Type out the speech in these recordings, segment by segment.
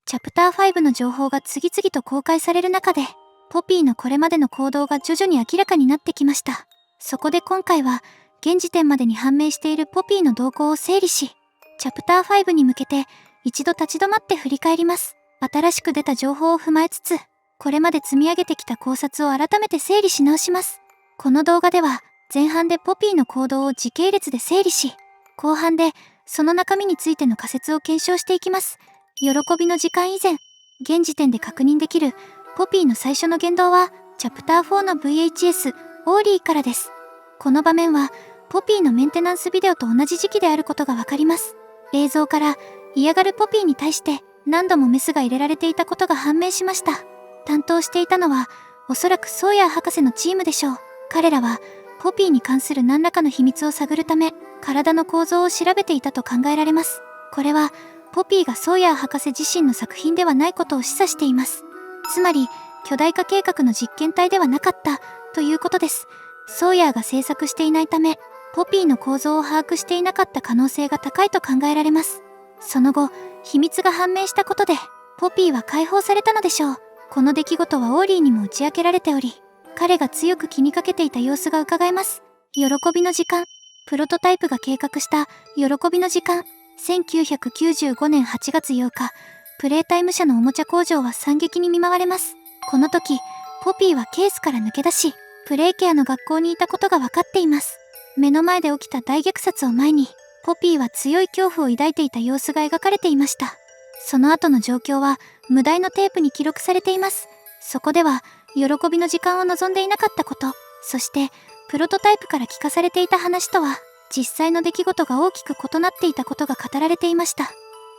チャプター5の情報が次々と公開される中で、ポピーのこれまでの行動が徐々に明らかになってきました。そこで今回は、現時点までに判明しているポピーの動向を整理し、チャプター5に向けて一度立ち止まって振り返ります。新しく出た情報を踏まえつつ、これまで積み上げてきた考察を改めて整理し直します。この動画では、前半でポピーの行動を時系列で整理し、後半でその中身についての仮説を検証していきます。喜びの時間以前、現時点で確認できるポピーの最初の言動は、チャプター4の VHS、オーリーからです。この場面は、ポピーのメンテナンスビデオと同じ時期であることがわかります。映像から嫌がるポピーに対して何度もメスが入れられていたことが判明しました。担当していたのは、おそらくソーヤー博士のチームでしょう。彼らは、ポピーに関する何らかの秘密を探るため、体の構造を調べていたと考えられます。これは、ポピーがソーヤー博士自身の作品ではないことを示唆しています。つまり、巨大化計画の実験体ではなかった、ということです。ソーヤーが制作していないため、ポピーの構造を把握していなかった可能性が高いと考えられます。その後、秘密が判明したことで、ポピーは解放されたのでしょう。この出来事はオーリーにも打ち明けられており、彼が強く気にかけていた様子が伺えます。喜びの時間。プロトタイプが計画した喜びの時間。1995年8月8日、プレイタイム社のおもちゃ工場は惨劇に見舞われます。この時、ポピーはケースから抜け出し、プレイケアの学校にいたことが分かっています。目の前で起きた大虐殺を前に、ポピーは強い恐怖を抱いていた様子が描かれていました。その後の状況は、無題のテープに記録されています。そこでは、喜びの時間を望んでいなかったこと、そして、プロトタイプから聞かされていた話とは、実際の出来事が大きく異なっていたことが語られていました。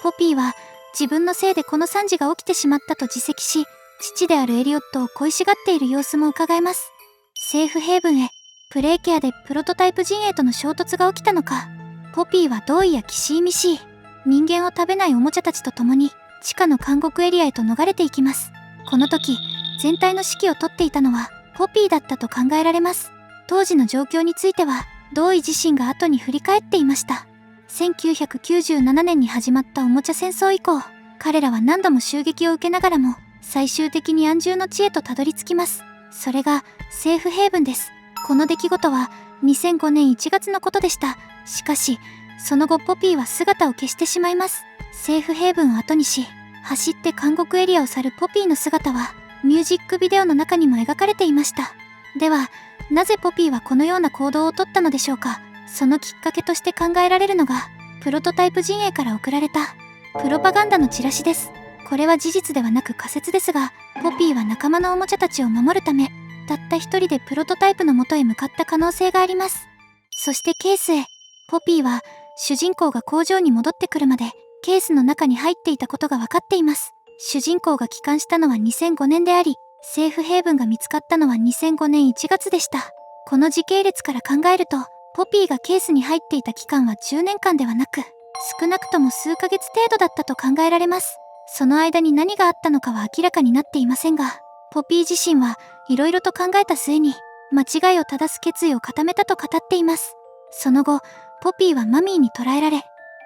ポピーは、自分のせいでこの惨事が起きてしまったと自責し、父であるエリオットを恋しがっている様子も伺えます。セーフヘイブンへ、プレイケアでプロトタイプ陣営との衝突が起きたのか、ポピーはドーイやキシーミシー、人間を食べないおもちゃたちと共に、地下の監獄エリアへと逃れていきます。この時、全体の指揮を執っていたのは、ポピーだったと考えられます。当時の状況については、ドーイ自身が後に振り返っていました。1997年に始まったおもちゃ戦争以降、彼らは何度も襲撃を受けながらも、最終的に安住の地へとたどり着きます。それが、セーフヘイブンです。この出来事は、2005年1月のことでした。しかし、その後ポピーは姿を消してしまいます。セーフヘイブンを後にし、走って監獄エリアを去るポピーの姿は、ミュージックビデオの中にも描かれていました。では、なぜポピーはこのような行動をとったのでしょうか。そのきっかけとして考えられるのが、プロトタイプ陣営から送られた、プロパガンダのチラシです。これは事実ではなく仮説ですが、ポピーは仲間のおもちゃたちを守るため、たった一人でプロトタイプの元へ向かった可能性があります。そしてケースへ、ポピーは、主人公が工場に戻ってくるまで、ケースの中に入っていたことが分かっています。主人公が帰還したのは2005年であり、セーフヘイブンが見つかったのは2005年1月でした。この時系列から考えると、ポピーがケースに入っていた期間は10年間ではなく、少なくとも数ヶ月程度だったと考えられます。その間に何があったのかは明らかになっていませんが、ポピー自身は色々と考えた末に、間違いを正す決意を固めたと語っています。その後、ポピーはマミーに捕らえられ、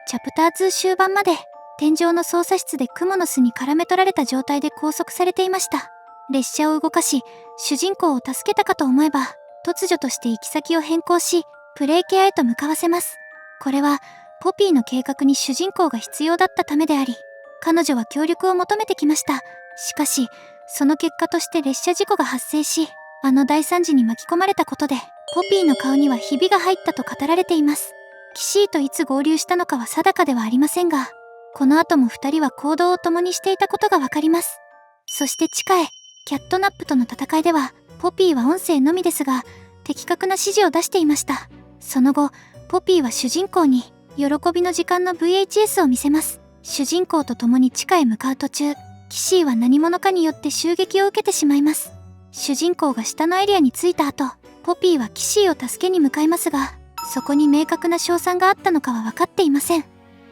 チャプター2終盤まで、天井の操作室でクモの巣に絡め取られた状態で拘束されていました。列車を動かし、主人公を助けたかと思えば、突如として行き先を変更し、プレイケアへと向かわせます。これは、ポピーの計画に主人公が必要だったためであり、彼女は協力を求めてきました。しかし、その結果として列車事故が発生し、あの大惨事に巻き込まれたことで、ポピーの顔にはひびが入ったと語られています。キシーといつ合流したのかは定かではありませんが、この後も二人は行動を共にしていたことがわかります。そして地下へ、キャットナップとの戦いでは、ポピーは音声のみですが、的確な指示を出していました。その後、ポピーは主人公に、喜びの時間の VHS を見せます。主人公と共に地下へ向かう途中、キシーは何者かによって襲撃を受けてしまいます。主人公が下のエリアに着いた後、ポピーはキシーを助けに向かいますが、そこに明確な勝算があったのかは分かっていません。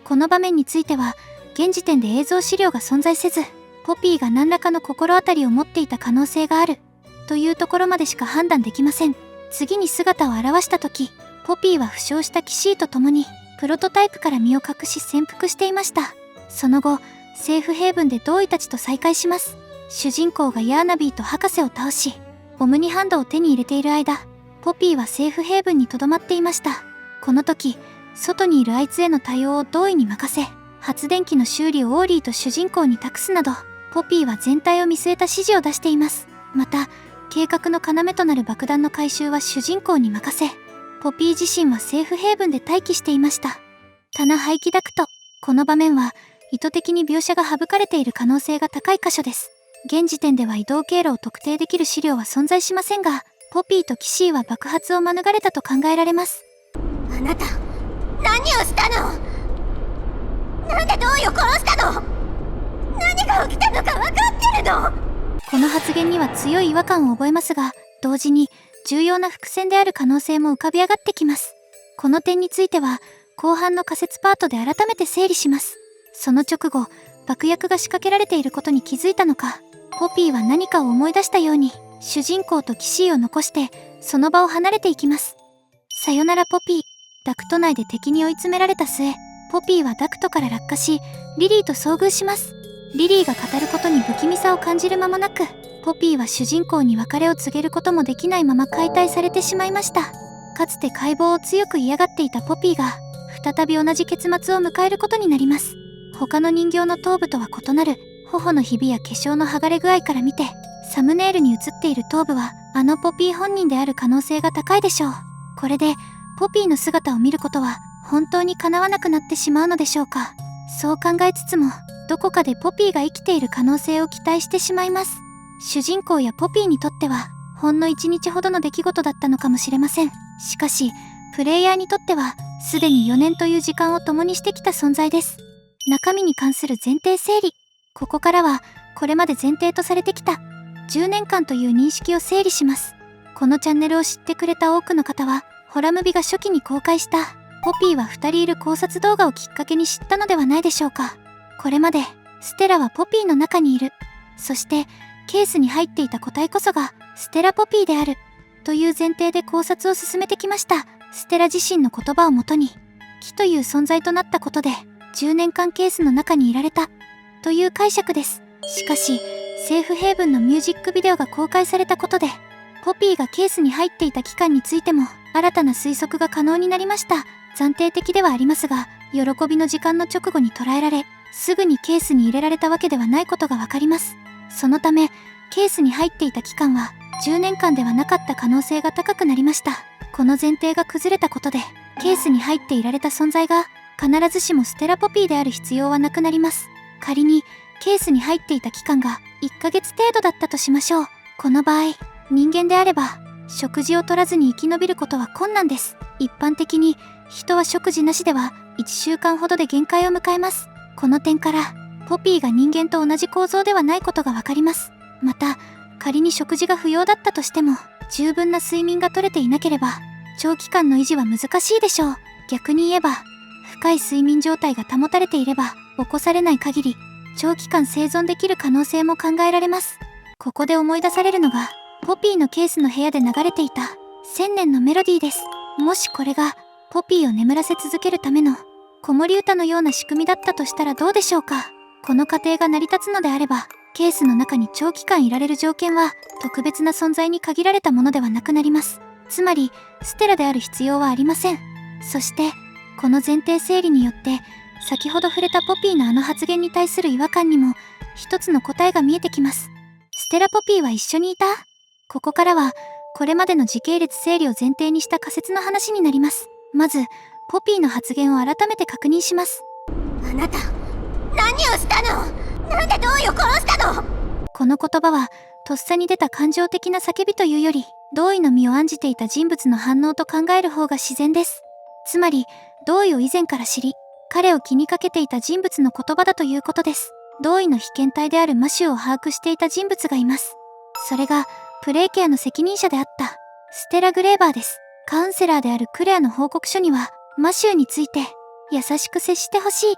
この場面については、現時点で映像資料が存在せず、ポピーが何らかの心当たりを持っていた可能性がある、というところまでしか判断できません。次に姿を現した時、ポピーは負傷したキシーと共に、プロトタイプから身を隠し潜伏していました。その後、セーフヘイブンで同意たちと再会します。主人公がヤーナビーと博士を倒し、オムニハンドを手に入れている間、ポピーはセーフヘイブンに留まっていました。この時、外にいるあいつへの対応を同意に任せ、発電機の修理をオーリーと主人公に託すなど、ポピーは全体を見据えた指示を出しています。また、計画の要となる爆弾の回収は主人公に任せ、ポピー自身はセーフヘイブンで待機していました。棚廃棄ダクト。この場面は、意図的に描写が省かれている可能性が高い箇所です。現時点では移動経路を特定できる資料は存在しませんが、ポピーとキシーは爆発を免れたと考えられます。あなた、何をしたの？なんで同意を殺したの？何が起きたのか分かってるの？この発言には強い違和感を覚えますが、同時に重要な伏線である可能性も浮かび上がってきます。この点については、後半の仮説パートで改めて整理します。その直後、爆薬が仕掛けられていることに気づいたのか、ポピーは何かを思い出したように、主人公とキシーを残して、その場を離れていきます。さよならポピー。ダクト内で敵に追い詰められた末、ポピーはダクトから落下し、リリーと遭遇します。リリーが語ることに不気味さを感じる間もなく、ポピーは主人公に別れを告げることもできないまま解体されてしまいました。かつて解剖を強く嫌がっていたポピーが、再び同じ結末を迎えることになります。他の人形の頭部とは異なる、頬のひびや化粧の剥がれ具合から見て、サムネイルに映っている頭部は、あのポピー本人である可能性が高いでしょう。これで、ポピーの姿を見ることは、本当に叶わなくなってしまうのでしょうか。そう考えつつも、どこかでポピーが生きている可能性を期待してしまいます。主人公やポピーにとっては、ほんの1日ほどの出来事だったのかもしれません。しかし、プレイヤーにとっては、すでに4年という時間を共にしてきた存在です。中身に関する前提整理。ここからは、これまで前提とされてきた、10年間という認識を整理します。このチャンネルを知ってくれた多くの方は、ホラムビが初期に公開した、ポピーは2人いる考察動画をきっかけに知ったのではないでしょうか。これまで、ステラはポピーの中にいる。そして、ケースに入っていた個体こそが、ステラポピーである。という前提で考察を進めてきました。ステラ自身の言葉をもとに、木という存在となったことで、10年間ケースの中にいられた。という解釈です。しかし、セーフヘイブンのミュージックビデオが公開されたことで、ポピーがケースに入っていた期間についても、新たな推測が可能になりました。暫定的ではありますが、喜びの時間の直後に捉えられ、すぐにケースに入れられたわけではないことがわかります。そのため、ケースに入っていた期間は、10年間ではなかった可能性が高くなりました。この前提が崩れたことで、ケースに入っていられた存在が、必ずしもステラポピーである必要はなくなります。仮に、ケースに入っていた期間が1ヶ月程度だったとしましょう。この場合、人間であれば、食事を取らずに生き延びることは困難です。一般的に、人は食事なしでは1週間ほどで限界を迎えます。この点から、ポピーが人間と同じ構造ではないことがわかります。また、仮に食事が不要だったとしても、十分な睡眠が取れていなければ、長期間の維持は難しいでしょう。逆に言えば、深い睡眠状態が保たれていれば、起こされない限り、長期間生存できる可能性も考えられます。ここで思い出されるのが、ポピーのケースの部屋で流れていた、1000年のメロディーです。もしこれが、ポピーを眠らせ続けるための、子守歌のような仕組みだったとしたらどうでしょうか。この過程が成り立つのであれば、ケースの中に長期間いられる条件は、特別な存在に限られたものではなくなります。つまり、ステラである必要はありません。そして、この前提整理によって、先ほど触れたポピーのあの発言に対する違和感にも、一つの答えが見えてきます。ステラポピーは一緒にいた？ここからは、これまでの時系列整理を前提にした仮説の話になります。まず、ポピーの発言を改めて確認します。あなた、何をしたの？なんで同意を殺したの？この言葉は、とっさに出た感情的な叫びというより、同意の身を案じていた人物の反応と考える方が自然です。つまり、同意を以前から知り、彼を気にかけていた人物の言葉だということです。同意の被験体であるマシューを把握していた人物がいます。それが、プレイケアの責任者であった、ステラ・グレーバーです。カウンセラーであるクレアの報告書には、マシューについて、優しく接してほしい、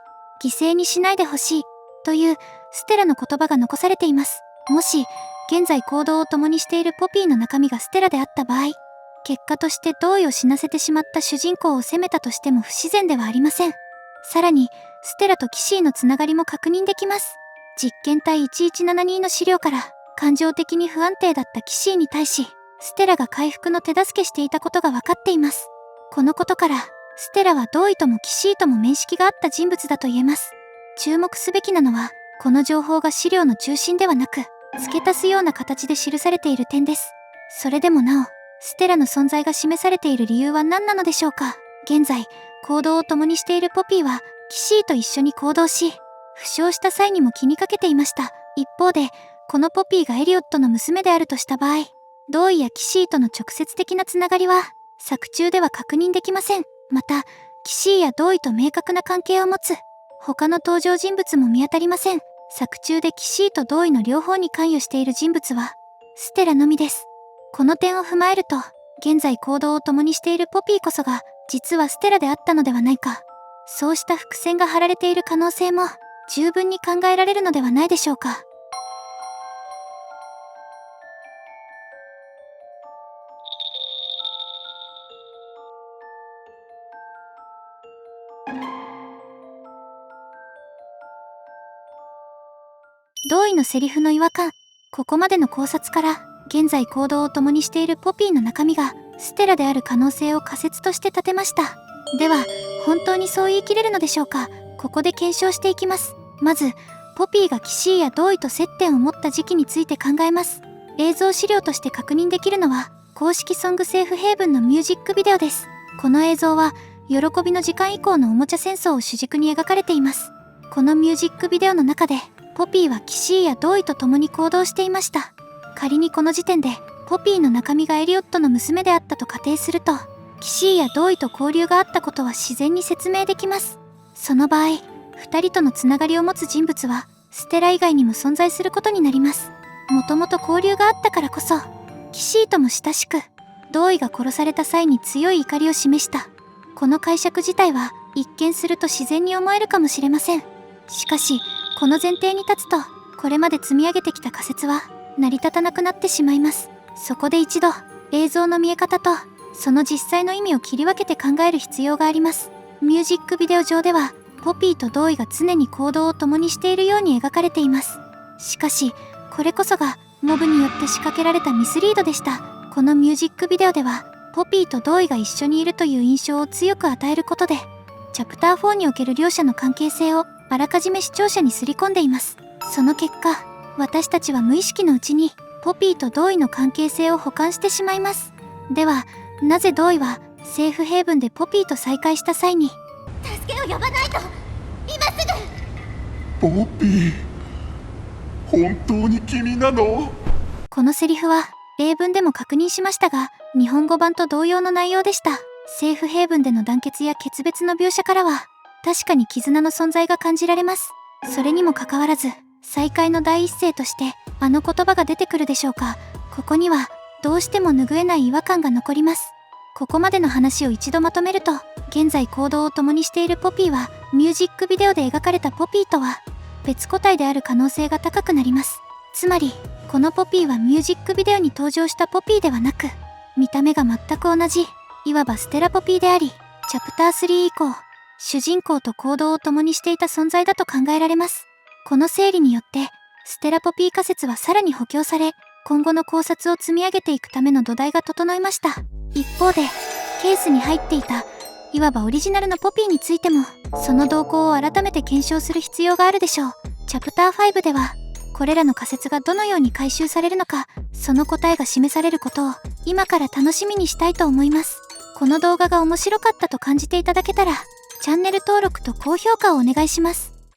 犠牲にしないでほしい、というステラの言葉が残されています。もし、現在行動を共にしているポピーの中身がステラであった場合、結果として同意を死なせてしまった主人公を責めたとしても不自然ではありません。さらに、ステラとキシーのつながりも確認できます。実験体1172の資料から感情的に不安定だったキシーに対し、ステラが回復の手助けしていたことが分かっています。このことからステラは同意ともキシーとも面識があった人物だと言えます。注目すべきなのは、この情報が資料の中心ではなく、付け足すような形で記されている点です。それでもなお、ステラの存在が示されている理由は何なのでしょうか。現在、行動を共にしているポピーは、キシーと一緒に行動し、負傷した際にも気にかけていました。一方で、このポピーがエリオットの娘であるとした場合、同意やキシーとの直接的なつながりは、作中では確認できません。また、キシーや同意と明確な関係を持つ、他の登場人物も見当たりません。作中でキシーと同意の両方に関与している人物は、ステラのみです。この点を踏まえると、現在行動を共にしているポピーこそが、実はステラであったのではないか。そうした伏線が張られている可能性も、十分に考えられるのではないでしょうか。同意のセリフの違和感。ここまでの考察から、現在行動を共にしているポピーの中身が、ステラである可能性を仮説として立てました。では、本当にそう言い切れるのでしょうか。ここで検証していきます。まず、ポピーがキシーや同意と接点を持った時期について考えます。映像資料として確認できるのは、公式ソングセーフヘイブンのミュージックビデオです。この映像は、喜びの時間以降のおもちゃ戦争を主軸に描かれています。このミュージックビデオの中で、ポピーはキシーや同意と共に行動していました。仮にこの時点で、ポピーの中身がエリオットの娘であったと仮定すると、キシーや同意と交流があったことは自然に説明できます。その場合、二人とのつながりを持つ人物は、ステラ以外にも存在することになります。もともと交流があったからこそ、キシーとも親しく、同意が殺された際に強い怒りを示した。この解釈自体は、一見すると自然に思えるかもしれません。しかし、この前提に立つと、これまで積み上げてきた仮説は、成り立たなくなってしまいます。そこで一度、映像の見え方と、その実際の意味を切り分けて考える必要があります。ミュージックビデオ上では、ポピーと同意が常に行動を共にしているように描かれています。しかし、これこそが、モブによって仕掛けられたミスリードでした。このミュージックビデオでは、ポピーと同意が一緒にいるという印象を強く与えることで、チャプター4における両者の関係性をあらかじめ視聴者に刷り込んでいます。その結果、私たちは無意識のうちに、ポピーと同意の関係性を補完してしまいます。では、なぜ同意は、セーフヘイブンでポピーと再会した際に、助けを呼ばないと、今すポピー、本当に君なの？このセリフは、英文でも確認しましたが、日本語版と同様の内容でした。セーフヘイブンでの団結や決別の描写からは、確かに絆の存在が感じられます。それにもかかわらず、再会の第一声として、あの言葉が出てくるでしょうか。ここには、どうしても拭えない違和感が残ります。ここまでの話を一度まとめると、現在行動を共にしているポピーは、ミュージックビデオで描かれたポピーとは、別個体である可能性が高くなります。つまり、このポピーはミュージックビデオに登場したポピーではなく、見た目が全く同じ、いわばステラポピーであり、チャプター3以降、主人公と行動を共にしていた存在だと考えられます。この整理によって、ステラポピー仮説はさらに補強され、今後の考察を積み上げていくための土台が整いました。一方で、ケースに入っていた、いわばオリジナルのポピーについても、その動向を改めて検証する必要があるでしょう。チャプター5では、これらの仮説がどのように回収されるのか、その答えが示されることを、今から楽しみにしたいと思います。この動画が面白かったと感じていただけたら、チャンネル登録と高評価をお願いします。